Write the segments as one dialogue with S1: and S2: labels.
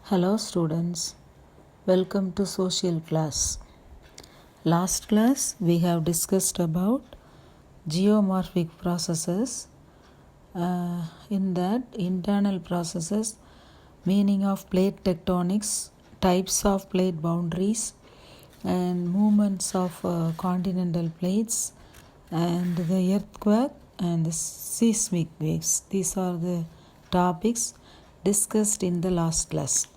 S1: Hello students, welcome to social class. Last class we have discussed about geomorphic processes. In that, internal processes, meaning of plate tectonics, types of plate boundaries, and movements of continental plates, and the earthquake and the seismic waves. These are the topics discussed in the last class.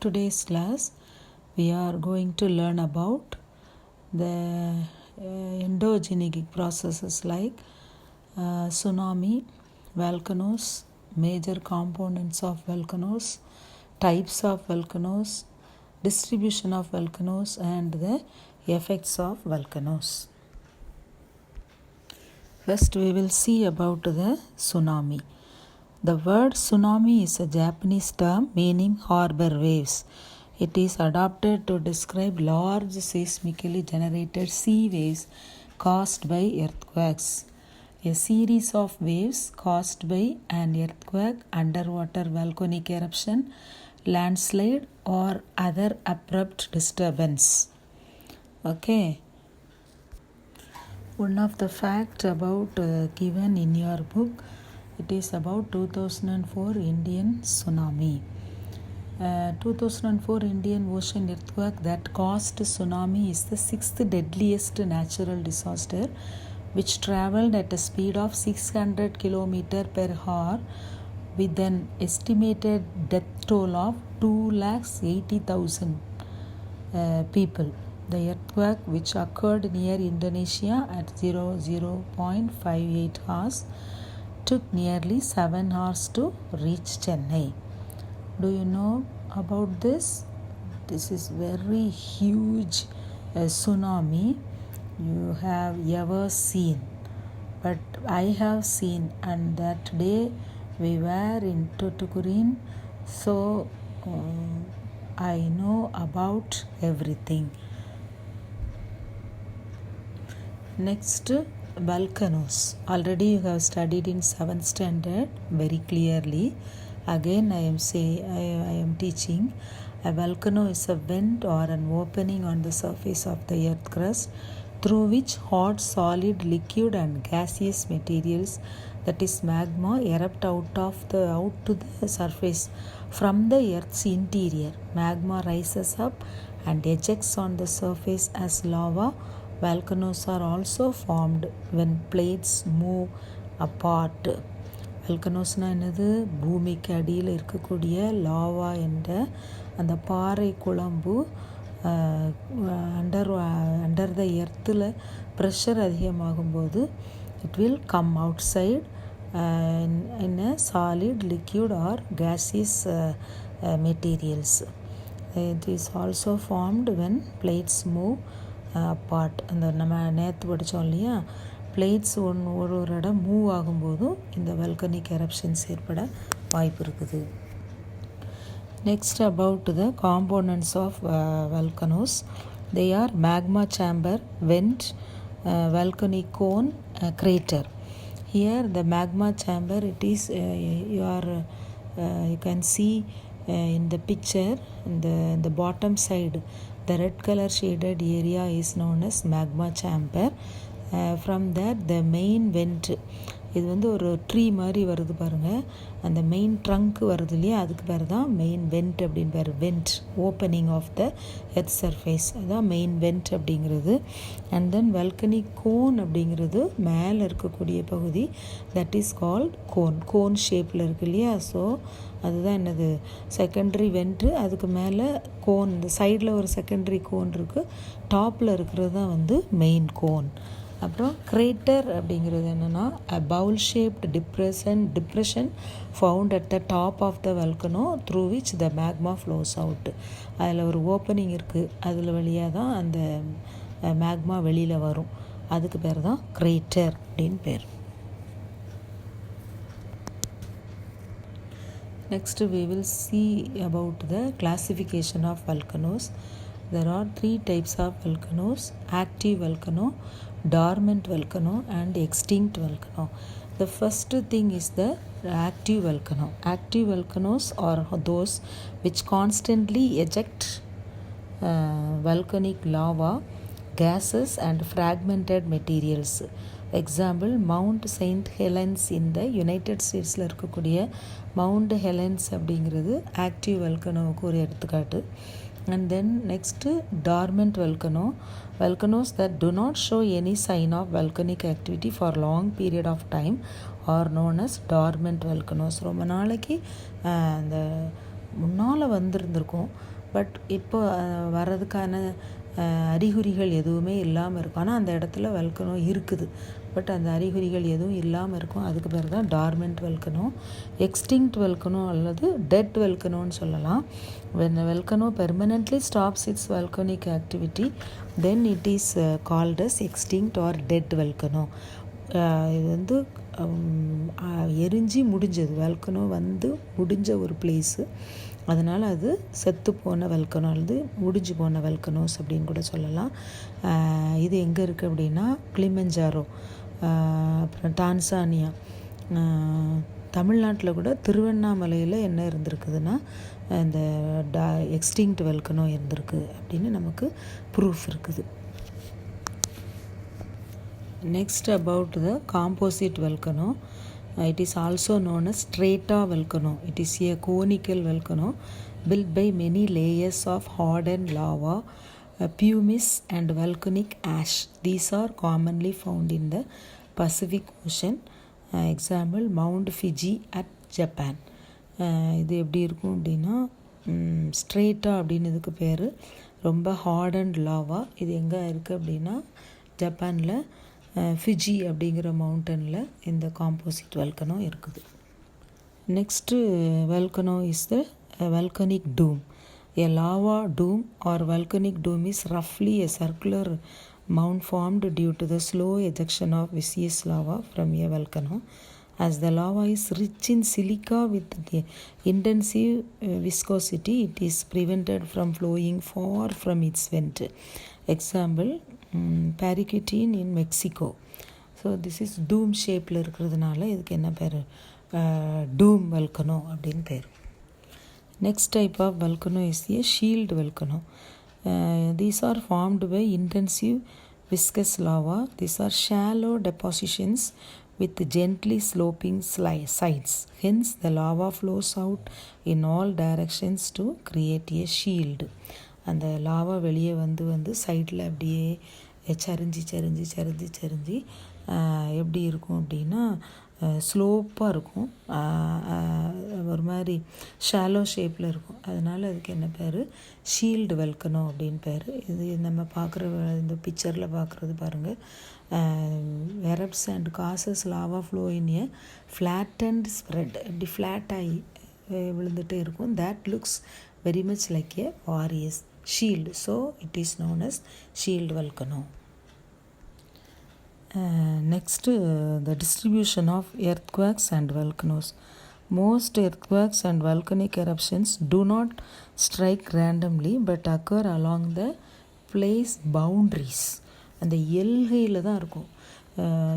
S1: Today's class we are going to learn about the endogenic processes like tsunami, volcanoes, major components of volcanoes, types of volcanoes, distribution of volcanoes, and the effects of volcanoes. First we will see about the tsunami. The word tsunami is a Japanese term meaning harbor waves. It is adopted to describe large seismically generated sea waves caused by earthquakes. A series of waves caused by an earthquake, underwater volcanic eruption, landslide, or other abrupt disturbance. Okay. One of the facts about given in your book, it is about 2004 Indian tsunami. 2004 Indian Ocean earthquake that caused tsunami is the sixth deadliest natural disaster, which traveled at a speed of 600 km per hour with an estimated death toll of 280,000 people. The earthquake, which occurred near Indonesia at 00.58 hours, took nearly 7 hours to reach Chennai. Do you know about this? This is very huge tsunami you have ever seen. But I have seen, and that day we were in Tuticorin, so I know about everything. Next, volcanoes. Already you have studied in 7th standard very clearly. Again I am teaching. A volcano is a vent or an opening on the surface of the earth crust through which hot, solid, liquid and gaseous materials, that is magma, erupt out to the surface from the earth's interior. Magma rises up and ejects on the surface as lava. Volcanoes are also formed when plates move apart. வெல்கனோஸ்னால் என்னது? பூமிக்கு அடியில் இருக்கக்கூடிய lava என்ற அந்த பாறை குழம்பு under the எர்த்தில் pressure அதிகமாகும்போது it will come outside in a solid, liquid or gaseous materials. It is also formed when plates move apart. அந்த நம்ம நேற்று படித்தோம் இல்லையா, பிளேட்ஸ் ஒரு இடம் மூவ் ஆகும்போதும் இந்த வல்கனிக் எரப்ஷன்ஸ் ஏற்பட வாய்ப்பு இருக்குது. Next about the components of volcanoes. They are magma chamber, vent, volcanic cone, crater. Here the magma chamber, it is you can see in the picture in the bottom side, the red color shaded area is known as magma chamber. From that the main vent, இது வந்து ஒரு tree மாதிரி வருது பாருங்கள், அந்த main trunk வருது இல்லையா, அதுக்கு பேர் தான் மெயின் வெண்ட் அப்படின்னு பேர். Vent, opening of the earth surface, அதுதான் மெயின் வெண்ட் அப்படிங்கிறது. அண்ட் தென் வல்கனிக் கோன் அப்படிங்கிறது மேலே இருக்கக்கூடிய பகுதி, that is called cone. Cone ஷேப்பில் இருக்குது இல்லையா, ஸோ அதுதான் என்னது, செகண்டரி வெண்ட்டு. அதுக்கு மேலே கோன், இந்த சைடில் ஒரு செகண்டரி கோன் இருக்குது, டாப்பில் இருக்கிறது தான் வந்து மெயின் கோன். அப்புறம் கிரேட்டர் அப்படிங்கிறது என்னென்னா, a bowl shaped depression found at the top of the volcano through which the magma flows out. அதில் ஒரு ஓப்பனிங் இருக்குது, அதில் வழியாக தான் அந்த மேக்மா வெளியில் வரும், அதுக்கு பேர் தான் கிரேட்டர் அப்படின்னு பேர். Next we will see about the classification of volcanoes. There are 3 types of volcanoes: active volcano, dormant volcano and extinct volcano. The first thing is the active volcano. Active volcanoes are those which constantly eject volcanic lava, gases and fragmented materials. Example mount Saint Helen's இந்த United ஸ்டேட்ஸில் இருக்கக்கூடிய mount Helen's அப்படிங்கிறது active வெல்கனோவுக்கு ஒரு எடுத்துக்காட்டு. And then next torment volcano. Volcanoes that do not show any sign of volcanic activity for long period of time are known as dormant volcanoes. ரொம்ப நாளைக்கு அந்த முன்னால் வந்திருந்திருக்கும், but இப்போ வர்றதுக்கான அறிகுறிகள் எதுவுமே இல்லாமல் இருக்கும். ஆனால் அந்த இடத்துல வெல்கனோ இருக்குது, பட் அந்த அறிகுறிகள் எதுவும் இல்லாமல் இருக்கும். அதுக்கு பேர் தான் டார்மெண்ட் வெல்கனோ. எக்ஸ்டிங்க்ட் வெல்கனோ அல்லது டெட் வெல்கனோன்னு சொல்லலாம். when a volcano permanently stops its volcanic activity, then it is called as extinct or dead volcano. இது வந்து எரிஞ்சு முடிஞ்சது, வெல்கனோ வந்து முடிஞ்ச ஒரு பிளேஸு, அதனால் அது செத்து போன வெல்கனோ அல்லது முடிஞ்சு போன வெல்கனோஸ் அப்படின்னு கூட சொல்லலாம். இது எங்கே இருக்குது அப்படின்னா கிளிமஞ்சாரோ, அப்புறம் டான்சானியா, தமிழ்நாட்டில் கூட திருவண்ணாமலையில் என்ன இருந்திருக்குதுன்னா இந்த எக்ஸ்டிங்க்ட் வெல்கனோ இருந்திருக்கு அப்படின்னு நமக்கு ப்ரூஃப் இருக்குது. Next about the composite volcano. It is also known as strata volcano. It is a conical volcano built by many layers of hardened lava, pumice and volcanic ash. These are commonly found in the Pacific Ocean. Example Mount Fuji at Japan. இது எப்படி இருக்கும் அப்படின்னா ஸ்ட்ரெயிட்டா அப்படின்னு இதுக்கு பேர். ரொம்ப hardened lava. இது எங்கே இருக்குது அப்படின்னா ஜப்பானில் ஃபிஜி அப்படிங்கிற மவுண்டனில் இந்த காம்போசிட் வெல்கனோ இருக்குது. Next volcano is the volcanic dome. A lava dome or volcanic dome is roughly a circular mound formed due to the slow ejection of viscous lava from a volcano. As the lava is rich in silica with intensive viscosity, it is prevented from flowing far from its vent. Example Paricutin in Mexico. So this is dome ஷேப்பில் இருக்கிறதுனால இதுக்கு என்ன பேர், dome volcano அப்படின்னு பேர். Next type of volcano is a shield volcano. These are formed by intensive viscous lava. These are shallow depositions with gently sloping sides. Hence the lava flows out in all directions to create a shield. அந்த lava வெளியே வந்து சைடில் அப்படியே சரிஞ்சு எப்படி இருக்கும் அப்படின்னா ஸ்லோப்பாக இருக்கும், ஒரு மாதிரி ஷாலோ ஷேப்பில் இருக்கும். அதனால் அதுக்கு என்ன பேர், ஷீல்டு வெல்கனோ அப்படின்னு பேர். இது நம்ம பார்க்குற இந்த பிக்சரில் பார்க்குறது பாருங்கள். Erupts and causes lava flow in a flattened spread. இப்படி ஃப்ளாட்டாகி விழுந்துகிட்டே இருக்கும். That looks very much like a warrior's shield, so it is known as shield volcano. Next, the distribution of earthquakes and volcanoes. Most earthquakes and volcanic eruptions do not strike randomly but occur along the place boundaries. அந்த எல்கையில் தான் இருக்கும்.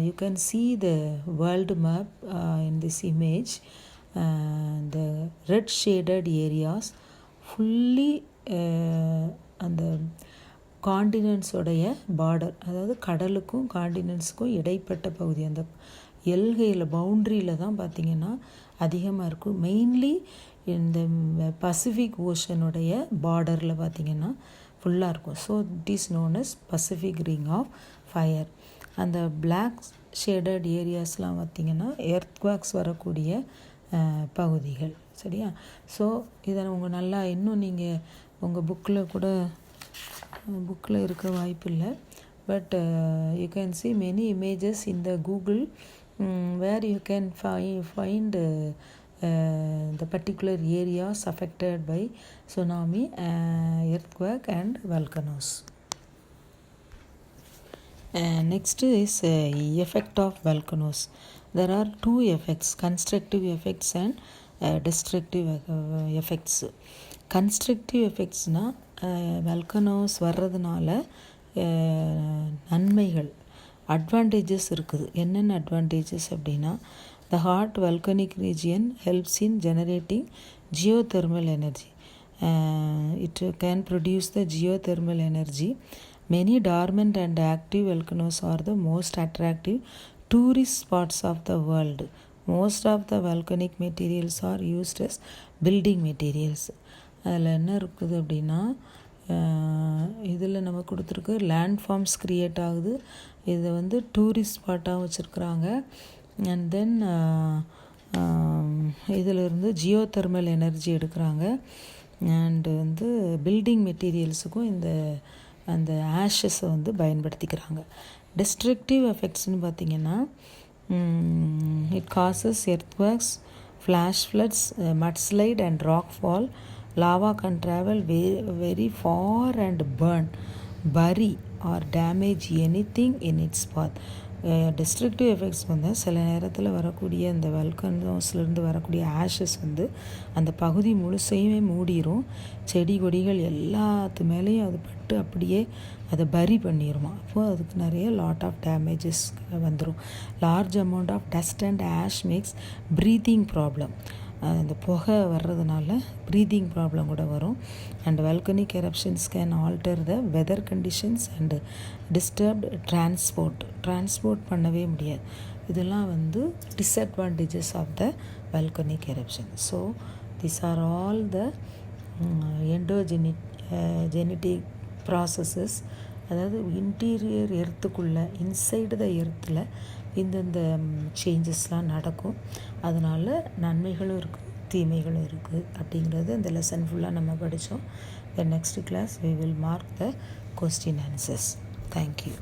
S1: You can see the world map in this image. The red shaded areas fully அந்த காண்டினென்ட்ஸோடைய border, அதாவது கடலுக்கும் காண்டினென்ட்ஸுக்கும் இடைப்பட்ட பகுதி, அந்த எல்கையில் பவுண்ட்ரியில் தான் பார்த்திங்கன்னா அதிகமாக இருக்கும். மெயின்லி இந்த பசிபிக் ஓஷனுடைய பார்டரில் பார்த்திங்கன்னா ஃபுல்லாக இருக்கும். So it is known as Pacific ring of fire. அந்த பிளாக் ஷேடட் ஏரியாஸ்லாம் பார்த்திங்கன்னா எர்த்குவாக்ஸ் வரக்கூடிய பகுதிகள். சரியா? ஸோ இதை உங்கள் நல்லா இன்னும் நீங்கள் உங்கள் புக்கில் இருக்க வாய்ப்பு இல்லை. But you can see many images in the Google where you can find the particular areas affected by tsunami, earthquake and volcanoes. Next is effect of volcanoes. There are two effects, constructive effects and destructive effects. Constructive எஃபெக்ட்ஸ்னால் volcanoes வர்றதுனால நன்மைகள், advantages இருக்குது. என்னென்ன advantages அப்படின்னா, the hot volcanic region helps in generating geothermal energy. It can produce the geothermal energy. Many dormant and active volcanoes are the most attractive tourist spots of the world. Most of the volcanic materials are used as building materials. அதில் என்ன இருக்குது அப்படின்னா, இதில் நம்ம கொடுத்துருக்கு land forms create ஆகுது. இதை வந்து டூரிஸ்ட் ஸ்பாட்டாக வச்சுருக்குறாங்க. அண்ட் தென் இதிலிருந்து ஜியோ தெர்மல் எனர்ஜி எடுக்கிறாங்க. அண்டு வந்து பில்டிங் மெட்டீரியல்ஸுக்கும் அந்த ஆஷஸை வந்து பயன்படுத்திக்கிறாங்க. டிஸ்ட்ரக்டிவ் எஃபெக்ட்ஸ்னு பார்த்திங்கன்னா, it causes earthquakes, flash floods, mudslide and rock fall. Lava can travel very far and burn, bury or damage anything in its path. Destructive effects வந்து சில நேரத்தில் வரக்கூடிய அந்த வல்கனோஸ்லேருந்து வரக்கூடிய ஆஷஸ் வந்து அந்த பகுதி முழுசையுமே மூடிடும். செடி கொடிகள் எல்லாத்து மேலேயும் அது பட்டு அப்படியே அதை பரி பண்ணிடுமா. அப்போது அதுக்கு நிறைய லாட் ஆஃப் டேமேஜஸ் வந்துடும். Large amount of dust and ash makes breathing problem. அந்த புகை வர்றதுனால ப்ரீதிங் ப்ராப்ளம் கூட வரும். And volcanic eruptions can alter the weather conditions and disturbed transport பண்ணவே முடியாது. இதெல்லாம் வந்து disadvantages of the volcanic eruption. So this are all the genetic processes. அதாவது இன்டீரியர் எர்த்துக்குள்ளே, இன்சைடு த எர்த்தில் இந்தந்த சேஞ்சஸ்லாம் நடக்கும். அதனால் நன்மைகளும் இருக்குது, தீமைகளும் இருக்குது அப்படிங்கிறது இந்த லெசன் ஃபுல்லாக நம்ம படித்தோம். The next class we will mark the question answers. Thank you.